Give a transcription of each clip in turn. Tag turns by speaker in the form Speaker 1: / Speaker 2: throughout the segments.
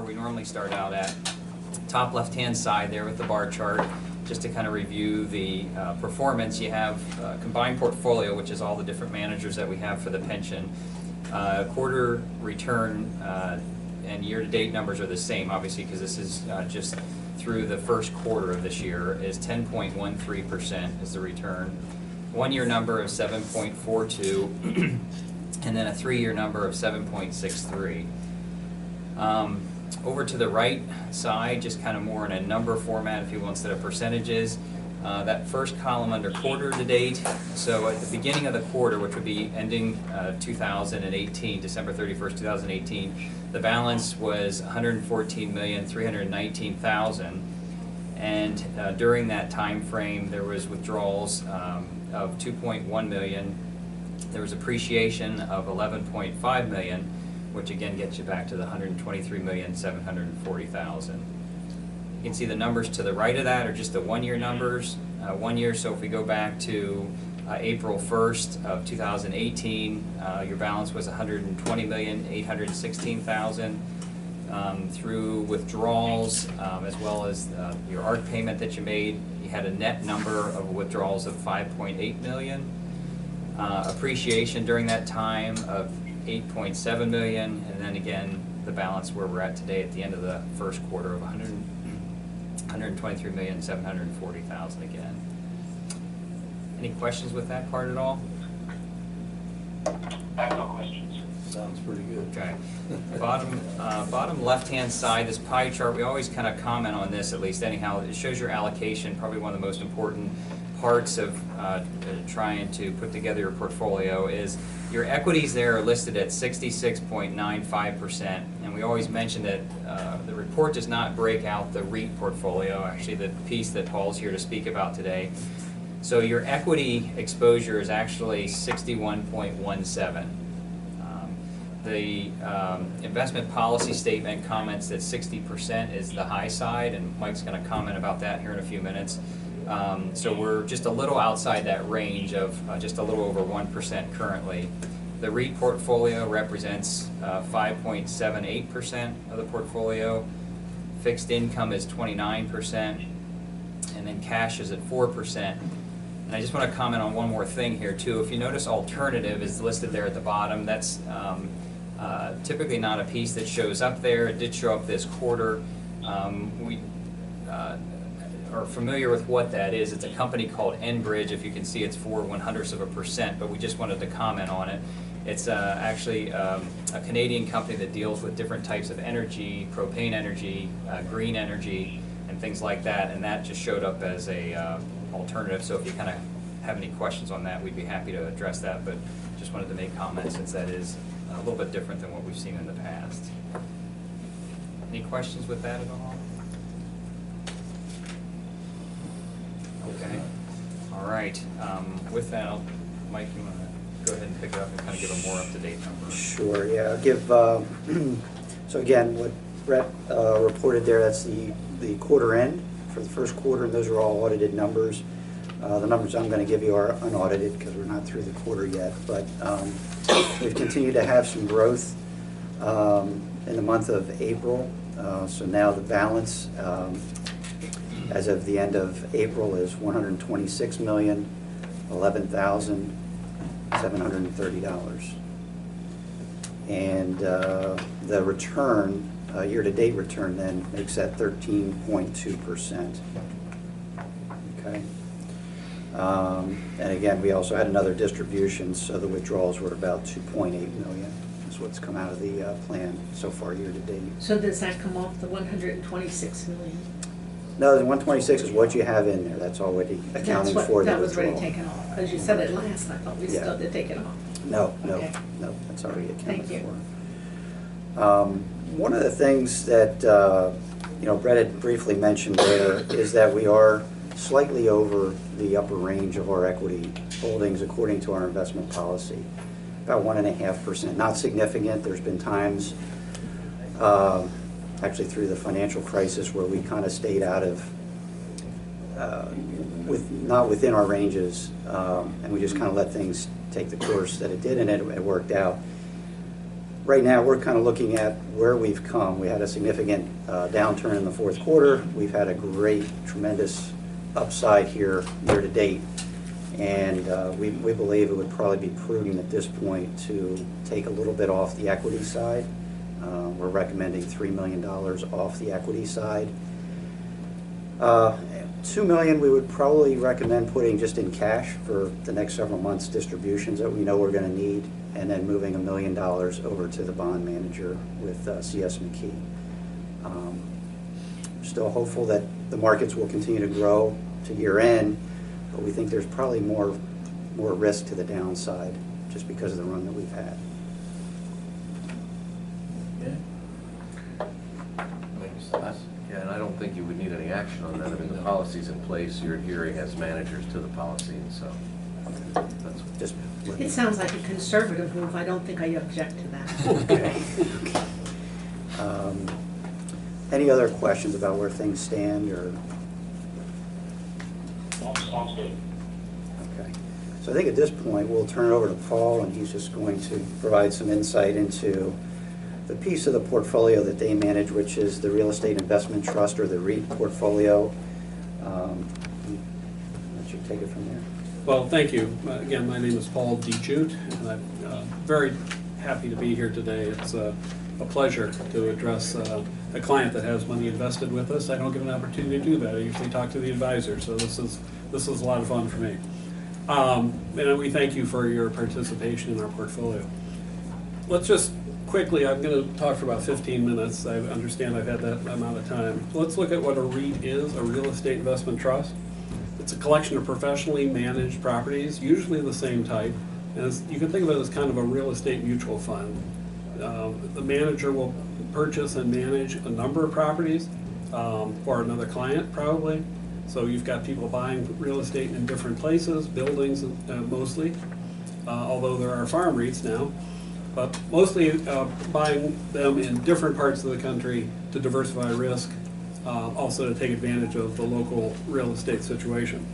Speaker 1: we normally start out at. Top left-hand side there with the bar chart, just to kind of review the performance. You have combined portfolio, which is all the different managers that we have for the pension. Quarter return and year-to-date numbers are the same, obviously, because this is just through the first quarter of this year, is 10.13% is the return. 1-year number of 7.42, and then a 3-year number of 7.63. Over to the right side, just kind of more in a number format, if you will, instead of percentages. That first column under quarter to date, so at the beginning of the quarter, which would be ending 2018, December 31st, 2018, the balance was $114,319,000, and during that time frame there was withdrawals of $2.1 million. There was appreciation of $11.5 million, which again gets you back to the $123,740,000. You can see the numbers to the right of that are just the 1-year numbers. 1 year, so if we go back to April 1st of 2018, your balance was $120,816,000. Through withdrawals, as well as your ARC payment that you made, you had a net number of withdrawals of $5.8 million. Appreciation during that time of $8.7 million, and then again the balance where we're at today at the end of the first quarter of $123,740,000 again. Any questions with that part at all?
Speaker 2: I have no questions.
Speaker 3: Sounds pretty good.
Speaker 1: Okay. Bottom left-hand side, this pie chart, we always kind of comment on this, at least anyhow. It shows your allocation, probably one of the most important parts of trying to put together your portfolio is your equities there are listed at 66.95%, and we always mention that the report does not break out the REIT portfolio, actually the piece that Paul's here to speak about today. So your equity exposure is actually 61.17. The investment policy statement comments that 60% is the high side, and Mike's going to comment about that here in a few minutes. So we're just a little outside that range of just a little over 1% currently. The REIT portfolio represents 5.78% of the portfolio. Fixed income is 29%, and then cash is at 4%. And I just want to comment on one more thing here too. If you notice, alternative is listed there at the bottom. That's typically not a piece that shows up there. It did show up this quarter. We are familiar with what that is. It's a company called Enbridge. If you can see, it's 0.04%, but we just wanted to comment on it. It's actually a Canadian company that deals with different types of energy, propane energy, green energy, and things like that, and that just showed up as a alternative. So if you kind of have any questions on that, we'd be happy to address that, but just wanted to make comments since that is a little bit different than what we've seen in the past. Any questions with that at all? Okay. All right. With that, Mike, you want to go ahead and pick it up and kind of give a more up-to-date number?
Speaker 4: Sure, yeah. I'll give, so again, what Brett reported there, that's the quarter end for the first quarter, and those are all audited numbers. The numbers I'm going to give you are unaudited because we're not through the quarter yet, but we've continued to have some growth in the month of April. So now the balance as of the end of April is $126,011,730. And the return, year-to-date return then makes that 13.2%. Okay. And again, we also had another distribution, so the withdrawals were about $2.8 million. That's what's come out of the plan so far year-to-date.
Speaker 5: So does that come off the 126 million?
Speaker 4: No, the 126 is what you have in there. That's already accounting for the
Speaker 5: That was already
Speaker 4: withdrawal.
Speaker 5: taken off, because you said it last, and I thought we still did take it off.
Speaker 4: No,
Speaker 5: Okay.
Speaker 4: no, that's already accounted
Speaker 5: Thank you.
Speaker 4: for. One of the things that Brett had briefly mentioned there is that we are slightly over the upper range of our equity holdings according to our investment policy, about 1.5%. Not significant. There's been times, actually through the financial crisis, where we kind of stayed out of, not within our ranges, and we just kind of let things take the course that it did, and it worked out. right now, we're kind of looking at where we've come. We had a significant downturn in the fourth quarter. We've had a great, tremendous upside here year to date. And we believe it would probably be prudent at this point to take a little bit off the equity side. We're recommending $3 million off the equity side. $2 million we would probably recommend putting just in cash for the next several months distributions that we know we're going to need, and then moving $1 million over to the bond manager with CS McKee. Still hopeful that the markets will continue to grow to year end, but we think there's probably more risk to the downside just because of the run that we've had.
Speaker 2: Makes sense. Yeah, and I don't think you would need any action on that. I mean, the policy's in place, you're adhering as managers to the policy, and so that's
Speaker 4: Just
Speaker 5: It sounds like a conservative move. I don't think I object to that.
Speaker 4: okay. Any other questions about where things stand, or?
Speaker 3: Sounds good.
Speaker 4: Okay. So I think at this point, we'll turn it over to Paul, and he's just going to provide some insight into the piece of the portfolio that they manage, which is the Real Estate Investment Trust, or the REIT portfolio. Let you take it from there.
Speaker 6: Well, thank you. Again, my name is Paul DeJute, and I'm very happy to be here today. It's a pleasure to address a client that has money invested with us. I don't get an opportunity to do that. I usually talk to the advisor, so this is a lot of fun for me. And we thank you for your participation in our portfolio. Let's just quickly, I'm going to talk for about 15 minutes. I understand I've had that amount of time. Let's look at what a REIT is, a real estate investment trust. It's a collection of professionally managed properties, usually the same type. And you can think of it as kind of a real estate mutual fund. The manager will purchase and manage a number of properties for another client, probably. So you've got people buying real estate in different places, buildings mostly, although there are farm REITs now. But mostly buying them in different parts of the country to diversify risk, also to take advantage of the local real estate situation.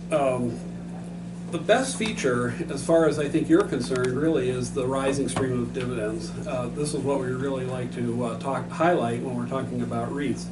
Speaker 6: The best feature, as far as I think you're concerned, really is the rising stream of dividends. This is what we really like to highlight when we're talking about REITs.